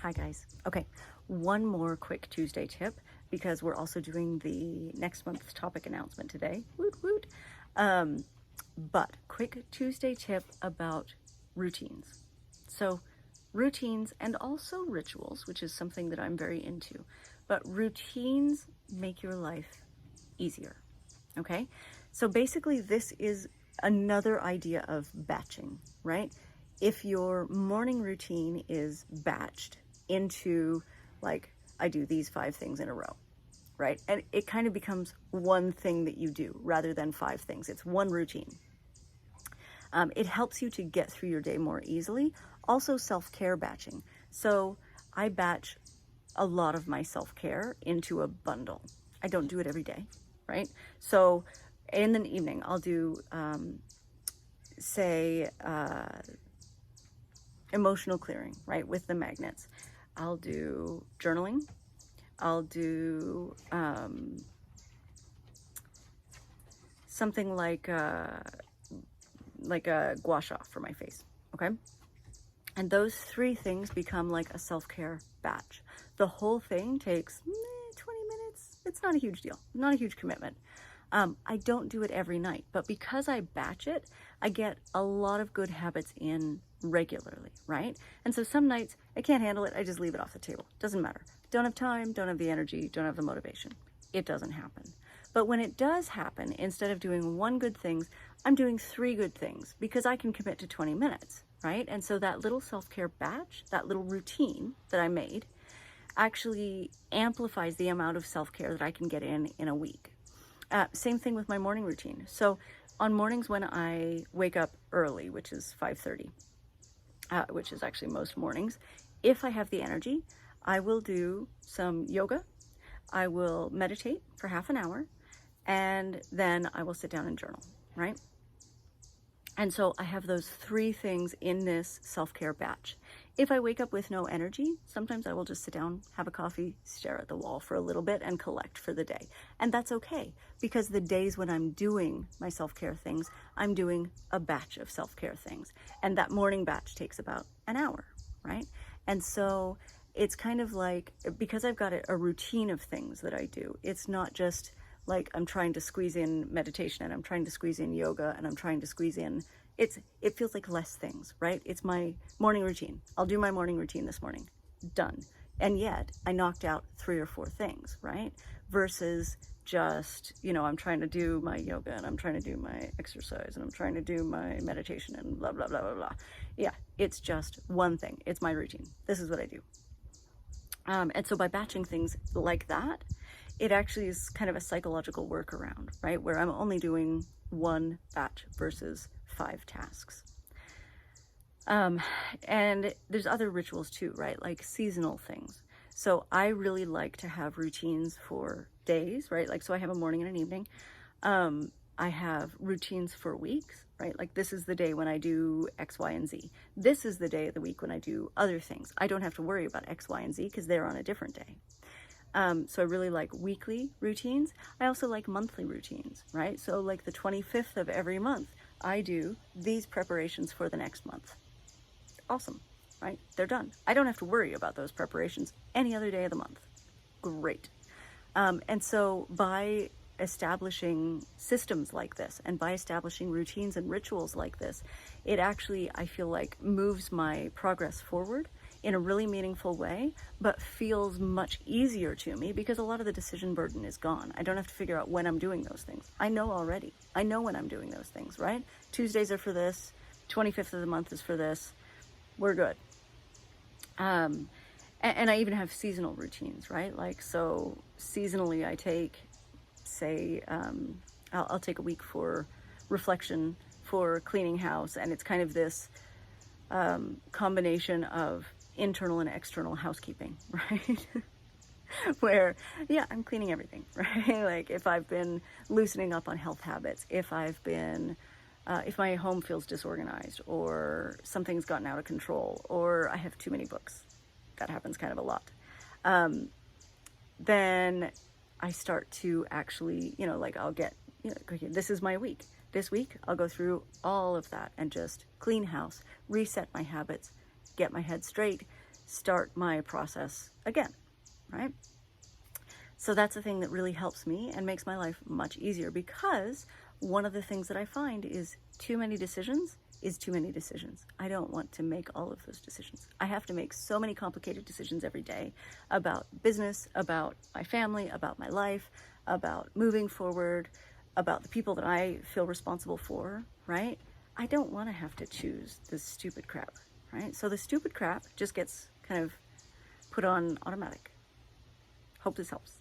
Hi guys. Okay, one more quick Tuesday tip because we're also doing the next month's topic announcement today. Woot woot. But quick Tuesday tip about routines. So routines and also rituals, which is something that I'm very into, but routines make your life easier. Okay, so basically this is another idea of batching, right? If your morning routine is batched into, like, I do these 5 things in a row, right? And it kind of becomes one thing that you do rather than 5 things. It's one routine. It helps you to get through your day more easily. Also self-care batching. So I batch a lot of my self-care into a bundle. I don't do it every day, right? So in the evening, I'll do, say, emotional clearing, right, with the magnets. I'll do journaling. I'll do something like a gua sha for my face, okay? And those 3 things become like a self-care batch. The whole thing takes 20 minutes. It's not a huge deal, not a huge commitment. I don't do it every night, but because I batch it, I get a lot of good habits in regularly, right? And so some nights I can't handle it, I just leave it off the table. Doesn't matter. Don't have time, don't have the energy, don't have the motivation. It doesn't happen. But when it does happen, instead of doing 1 good thing, I'm doing 3 good things because I can commit to 20 minutes, right? And so that little self-care batch, that little routine that I made, actually amplifies the amount of self-care that I can get in a week. Same thing with my morning routine. So on mornings when I wake up early, which is 5:30, which is actually most mornings, if I have the energy, I will do some yoga, I will meditate for half an hour, and then I will sit down and journal, right? And so I have those 3 things in this self-care batch. If I wake up with no energy, sometimes I will just sit down, have a coffee, stare at the wall for a little bit and collect for the day. And that's okay, because the days when I'm doing my self-care things, I'm doing a batch of self-care things. And that morning batch takes about an hour, right? And so it's kind of like, because I've got a routine of things that I do, it's not just like I'm trying to squeeze in meditation and I'm trying to squeeze in yoga and I'm trying to squeeze in, it feels like less things, right? It's my morning routine. I'll do my morning routine this morning. Done. And yet I knocked out 3 or 4 things, right? Versus just, I'm trying to do my yoga and I'm trying to do my exercise and I'm trying to do my meditation and blah, blah, blah, blah, blah. Yeah, it's just one thing. It's my routine. This is what I do. And so by batching things like that, it actually is kind of a psychological workaround, right? Where I'm only doing 1 batch versus 5 tasks. And there's other rituals too, right? Like seasonal things. So I really like to have routines for days, right? Like, so I have a morning and an evening. I have routines for weeks, right? Like this is the day when I do X, Y, and Z. This is the day of the week when I do other things. I don't have to worry about X, Y, and Z because they're on a different day. So I really like weekly routines. I also like monthly routines, right? So like the 25th of every month, I do these preparations for the next month. Awesome, right? They're done. I don't have to worry about those preparations any other day of the month. Great. And so by establishing systems like this and by establishing routines and rituals like this, it actually, I feel like, moves my progress forward in a really meaningful way, but feels much easier to me because a lot of the decision burden is gone. I don't have to figure out when I'm doing those things. I know already. I know when I'm doing those things, right? Tuesdays are for this, 25th of the month is for this. We're good. And I even have seasonal routines, right? Like, so seasonally I take, say, I'll take a week for reflection, for cleaning house, and it's kind of this combination of internal and external housekeeping, right? Where, yeah, I'm cleaning everything, right? Like if I've been loosening up on health habits, if I've been, if my home feels disorganized or something's gotten out of control or I have too many books, that happens kind of a lot. Then I start to actually, like I'll get, okay, this is my week. This week, I'll go through all of that and just clean house, reset my habits, get my head straight, start my process again, right? So that's the thing that really helps me and makes my life much easier, because one of the things that I find is too many decisions is too many decisions. I don't want to make all of those decisions. I have to make so many complicated decisions every day about business, about my family, about my life, about moving forward, about the people that I feel responsible for, right? I don't want to have to choose this stupid crap, right? So the stupid crap just gets kind of put on automatic. Hope this helps.